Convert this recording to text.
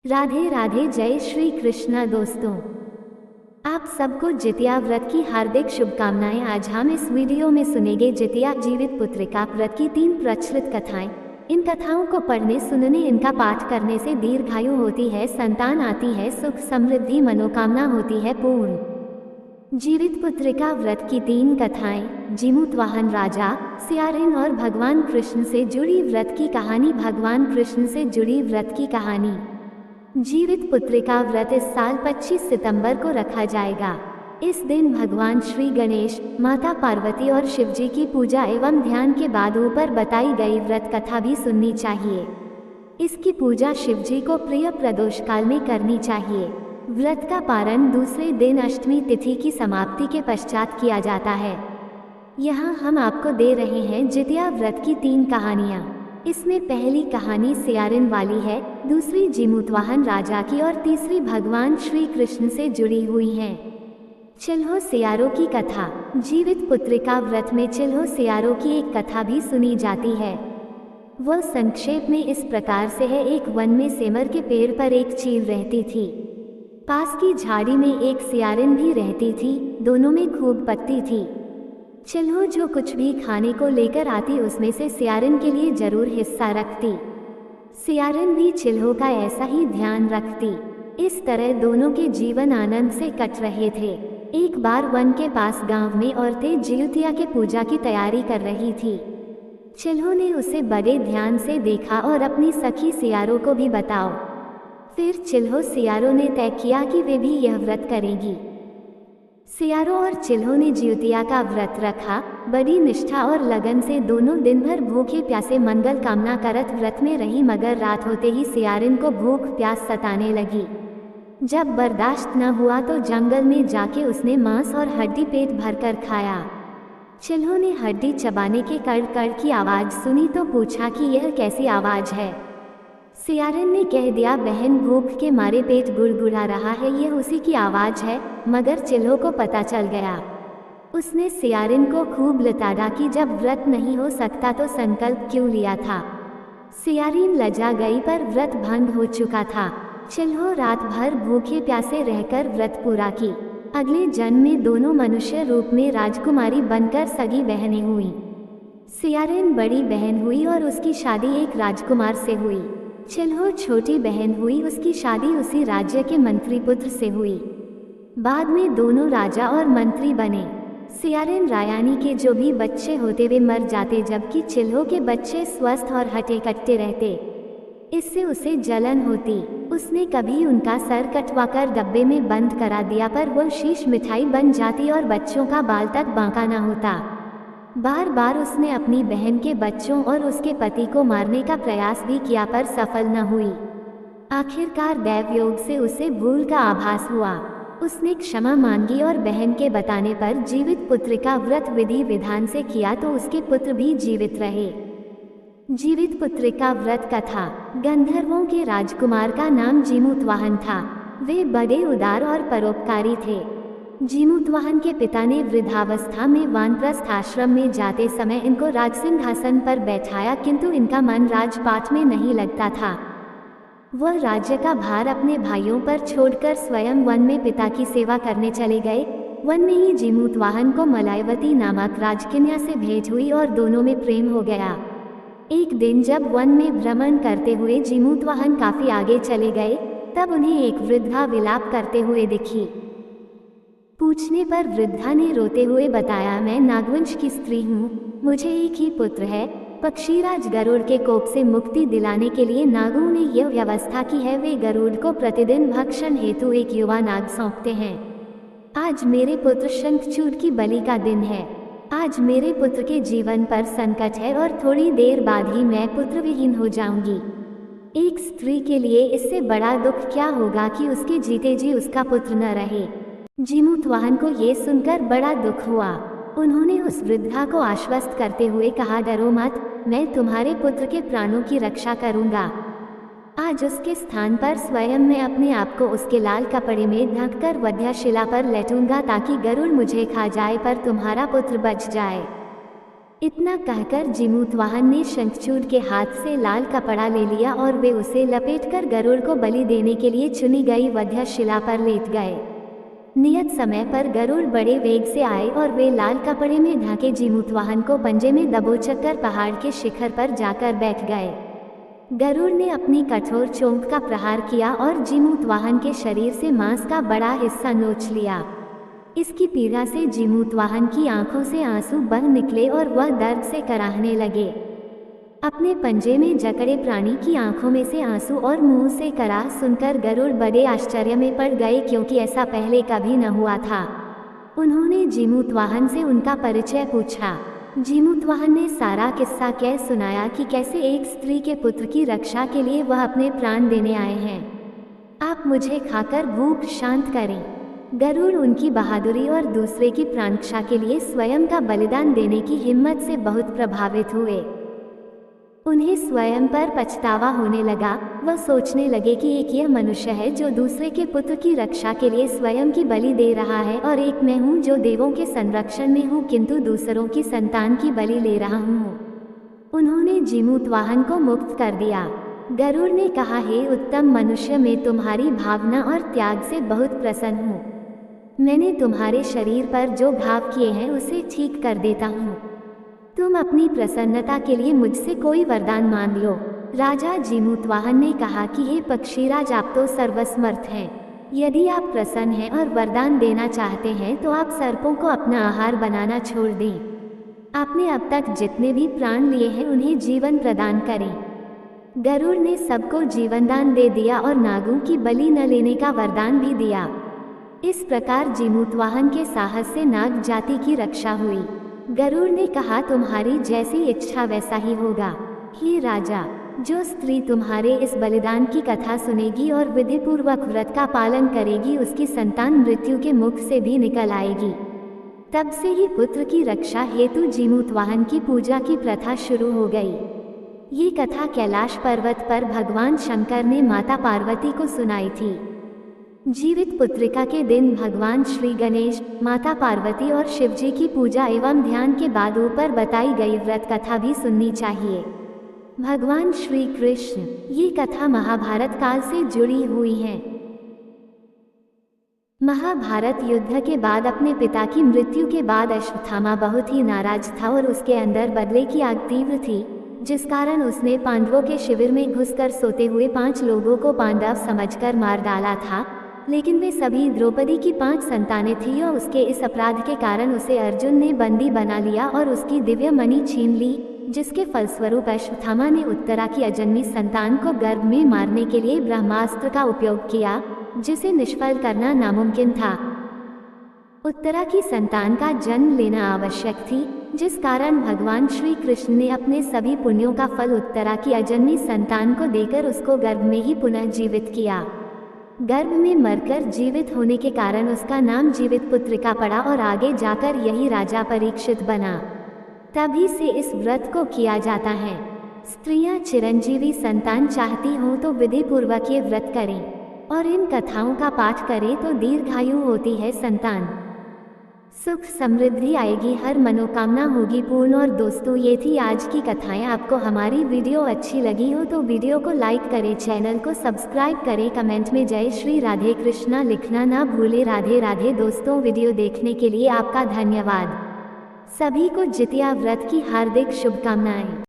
राधे राधे, जय श्री कृष्णा। दोस्तों, आप सबको जितिया व्रत की हार्दिक शुभकामनाएं। आज हम इस वीडियो में सुनेंगे जितिया जीवित पुत्रिका व्रत की 3 प्रचलित कथाएं। इन कथाओं को पढ़ने सुनने, इनका पाठ करने से दीर्घायु होती है, संतान आती है, सुख समृद्धि मनोकामना होती है पूर्ण। जीवित पुत्रिका व्रत की 3 कथाएं। जीमूतवाहन राजा, सियारिन और भगवान कृष्ण से जुड़ी व्रत की कहानी। भगवान कृष्ण से जुड़ी व्रत की कहानी। जीवित पुत्रिका व्रत इस साल 25 सितंबर को रखा जाएगा। इस दिन भगवान श्री गणेश, माता पार्वती और शिवजी की पूजा एवं ध्यान के बाद ऊपर बताई गई व्रत कथा भी सुननी चाहिए। इसकी पूजा शिवजी को प्रिय प्रदोष काल में करनी चाहिए। व्रत का पारण दूसरे दिन अष्टमी तिथि की समाप्ति के पश्चात किया जाता है। यहाँ हम आपको दे रहे हैं जितिया व्रत की 3 कहानियाँ। इसमें पहली कहानी सियारिन वाली है, दूसरी जीमूतवाहन राजा की और तीसरी भगवान श्री कृष्ण से जुड़ी हुई है। चिल्हो सियारों की कथा। जीवित पुत्रिका व्रत में चिल्हो सियारों की एक कथा भी सुनी जाती है। वह संक्षेप में इस प्रकार से है। एक वन में सेमर के पेड़ पर एक चील रहती थी। पास की झाड़ी में एक सियारिन भी रहती थी। दोनों में खूब पत्ती थी। चिल्हो जो कुछ भी खाने को लेकर आती उसमें से सियारिन के लिए जरूर हिस्सा रखती। सियारिन भी चिल्हो का ऐसा ही ध्यान रखती। इस तरह दोनों के जीवन आनंद से कट रहे थे। एक बार वन के पास गांव में औरतें जितिया के पूजा की तैयारी कर रही थी। चिल्हो ने उसे बड़े ध्यान से देखा और अपनी सखी सियारों को भी बताओ। फिर चिल्हो सियारों ने तय किया कि वे भी यह व्रत करेगी। सियारों और चिल्हो ने जितिया का व्रत रखा। बड़ी निष्ठा और लगन से दोनों दिन भर भूखे प्यासे मंगल कामना करत व्रत में रही, मगर रात होते ही सियारिन को भूख प्यास सताने लगी। जब बर्दाश्त न हुआ तो जंगल में जाके उसने मांस और हड्डी पेट भरकर खाया। चिल्हो ने हड्डी चबाने के कड़ कड़ की आवाज़ सुनी तो पूछा कि यह कैसी आवाज़ है। सियारिन ने कह दिया, बहन भूख के मारे पेट गुड़गुड़ा रहा है, यह उसी की आवाज़ है। मगर चिल्हो को पता चल गया। उसने सियारिन को खूब लताड़ा कि जब व्रत नहीं हो सकता तो संकल्प क्यों लिया था। सियारिन लजा गई, पर व्रत भंग हो चुका था। चिल्हो रात भर भूखे प्यासे रहकर व्रत पूरा की। अगले जन्म में दोनों मनुष्य रूप में राजकुमारी बनकर सगी बहनें हुई। सियारिन बड़ी बहन हुई और उसकी शादी एक राजकुमार से हुई। चिल्हो छोटी बहन हुई, उसकी शादी उसी राज्य के मंत्री पुत्र से हुई। बाद में दोनों राजा और मंत्री बने। सियारिन रायानी के जो भी बच्चे होते वे मर जाते, जबकि चिल्हो के बच्चे स्वस्थ और हटे कट्टे रहते। इससे उसे जलन होती। उसने कभी उनका सर कटवाकर डब्बे में बंद करा दिया, पर वह शीश मिठाई बन जाती और बच्चों का बाल तक बांका न होता। बार बार उसने अपनी बहन के बच्चों और उसके पति को मारने का प्रयास भी किया, पर सफल न हुई। आखिरकार दैवयोग से उसे भूल का आभास हुआ। उसने क्षमा मांगी और बहन के बताने पर जीवित पुत्रिका व्रत विधि विधान से किया तो उसके पुत्र भी जीवित रहे। जीवित पुत्रिका व्रत कथा। गंधर्वों के राजकुमार का नाम जीमूतवाहन था। वे बड़े उदार और परोपकारी थे। जीमूतवाहन के पिता ने वृद्धावस्था में वानप्रस्थ आश्रम में जाते समय इनको राजसिंहासन पर बैठाया, किंतु इनका मन राजपाट में नहीं लगता था। वह राज्य का भार अपने भाइयों पर छोड़कर स्वयं वन में पिता की सेवा करने चले गए। वन में ही जीमूतवाहन को मलायवती नामक राजकन्या से भेंट हुई और दोनों में प्रेम हो गया। एक दिन जब वन में भ्रमण करते हुए जीमूतवाहन काफी आगे चले गए, तब उन्हें एक वृद्धा विलाप करते हुए दिखी। पूछने पर वृद्धा ने रोते हुए बताया, मैं नागवंश की स्त्री हूँ, मुझे एक ही पुत्र है। पक्षीराज गरुड़ के कोप से मुक्ति दिलाने के लिए नागों ने यह व्यवस्था की है, वे गरुड़ को प्रतिदिन भक्षण हेतु एक युवा नाग सौंपते हैं। आज मेरे पुत्र शंखचूड़ की बलि का दिन है। आज मेरे पुत्र के जीवन पर संकट है और थोड़ी देर बाद ही मैं पुत्र विहीन हो जाऊंगी। एक स्त्री के लिए इससे बड़ा दुख क्या होगा कि उसके जीते जी उसका पुत्र न रहे। जीमूतवाहन को ये सुनकर बड़ा दुख हुआ। उन्होंने उस वृद्धा को आश्वस्त करते हुए कहा, डरो मत, मैं तुम्हारे पुत्र के प्राणों की रक्षा करूंगा। आज उसके स्थान पर स्वयं मैं अपने आप को उसके लाल कपड़े में ढककर वध्यशिला पर लेटूंगा, ताकि गरुड़ मुझे खा जाए पर तुम्हारा पुत्र बच जाए। इतना कहकर जीमूतवाहन ने शंखचूड़ के हाथ से लाल कपड़ा ले लिया और वे उसे लपेटकर गरुड़ को बलि देने के लिए चुनी गई वध्यशिला पर लेट गए। नियत समय पर गरुड़ बड़े वेग से आए और वे लाल कपड़े में ढके जीमूतवाहन को पंजे में दबोचक कर पहाड़ के शिखर पर जाकर बैठ गए। गरुड़ ने अपनी कठोर चोंच का प्रहार किया और जीमूतवाहन के शरीर से मांस का बड़ा हिस्सा नोच लिया। इसकी पीड़ा से जीमूतवाहन की आंखों से आंसू बह निकले और वह दर्द से कराहने लगे। अपने पंजे में जकड़े प्राणी की आंखों में से आंसू और मुंह से कराह सुनकर गरुड़ बड़े आश्चर्य में पड़ गए, क्योंकि ऐसा पहले कभी न हुआ था। उन्होंने जीमूतवाहन से उनका परिचय पूछा। जीमूतवाहन ने सारा किस्सा कह सुनाया कि कैसे एक स्त्री के पुत्र की रक्षा के लिए वह अपने प्राण देने आए हैं। आप मुझे खाकर भूख शांत करें। गरुड़ उनकी बहादुरी और दूसरे की प्राणरक्षा के लिए स्वयं का बलिदान देने की हिम्मत से बहुत प्रभावित हुए। उन्हें स्वयं पर पछतावा होने लगा। वह सोचने लगे कि एक यह मनुष्य है जो दूसरे के पुत्र की रक्षा के लिए स्वयं की बलि दे रहा है, और एक मैं हूँ जो देवों के संरक्षण में हूँ किंतु दूसरों की संतान की बलि ले रहा हूँ। उन्होंने जीमूतवाहन को मुक्त कर दिया। गरुड़ ने कहा, हे उत्तम मनुष्य, मैं तुम्हारी भावना और त्याग से बहुत प्रसन्न हूँ। मैंने तुम्हारे शरीर पर जो घाव किए हैं उसे ठीक कर देता हूँ। तुम अपनी प्रसन्नता के लिए मुझसे कोई वरदान मांग लो। राजा जीमूतवाहन ने कहा कि हे पक्षीराज, आप तो सर्वसमर्थ हैं। यदि आप प्रसन्न हैं और वरदान देना चाहते हैं तो आप सर्पों को अपना आहार बनाना छोड़ दें। आपने अब तक जितने भी प्राण लिए हैं उन्हें जीवन प्रदान करें। गरुड़ ने सबको जीवनदान दे दिया और नागों की बलि न लेने का वरदान भी दिया। इस प्रकार जीमूतवाहन के साहस से नाग जाति की रक्षा हुई। गरुड़ ने कहा, तुम्हारी जैसी इच्छा वैसा ही होगा। हे राजा, जो स्त्री तुम्हारे इस बलिदान की कथा सुनेगी और विधिपूर्वक व्रत का पालन करेगी उसकी संतान मृत्यु के मुख से भी निकल आएगी। तब से ही पुत्र की रक्षा हेतु जीमूतवाहन की पूजा की प्रथा शुरू हो गई। ये कथा कैलाश पर्वत पर भगवान शंकर ने माता पार्वती को सुनाई थी। जीवित पुत्रिका के दिन भगवान श्री गणेश, माता पार्वती और शिवजी की पूजा एवं ध्यान के बाद ऊपर बताई गई व्रत कथा भी सुननी चाहिए। भगवान श्री कृष्ण, ये कथा महाभारत काल से जुड़ी हुई है। महाभारत युद्ध के बाद अपने पिता की मृत्यु के बाद अश्वत्थामा बहुत ही नाराज था और उसके अंदर बदले की आग तीव्र थी, जिस कारण उसने पांडवों के शिविर में घुसकर सोते हुए 5 लोगों को पांडव समझकर मार डाला था। लेकिन वे सभी द्रौपदी की 5 संतानें थीं और उसके इस अपराध के कारण उसे अर्जुन ने बंदी बना लिया और उसकी दिव्य मणि छीन ली, जिसके फलस्वरूप अश्वत्थामा ने उत्तरा की अजन्मी संतान को गर्भ में मारने के लिए ब्रह्मास्त्र का उपयोग किया, जिसे निष्फल करना नामुमकिन था। उत्तरा की संतान का जन्म लेना आवश्यक थी, जिस कारण भगवान श्री कृष्ण ने अपने सभी पुण्यों का फल उत्तरा की अजन्मी संतान को देकर उसको गर्भ में ही पुनः जीवित किया। गर्भ में मरकर जीवित होने के कारण उसका नाम जीवित पुत्रिका पड़ा और आगे जाकर यही राजा परीक्षित बना। तभी से इस व्रत को किया जाता है। स्त्रियां चिरंजीवी संतान चाहती हों तो विधि पूर्वक ये व्रत करें और इन कथाओं का पाठ करें तो दीर्घायु होती है संतान, सुख समृद्धि आएगी, हर मनोकामना होगी पूर्ण। और दोस्तों, ये थी आज की कथाएं। आपको हमारी वीडियो अच्छी लगी हो तो वीडियो को लाइक करें, चैनल को सब्सक्राइब करें, कमेंट में जय श्री राधे कृष्णा लिखना ना भूले। राधे राधे। दोस्तों, वीडियो देखने के लिए आपका धन्यवाद। सभी को जितिया व्रत की हार्दिक शुभकामनाएं।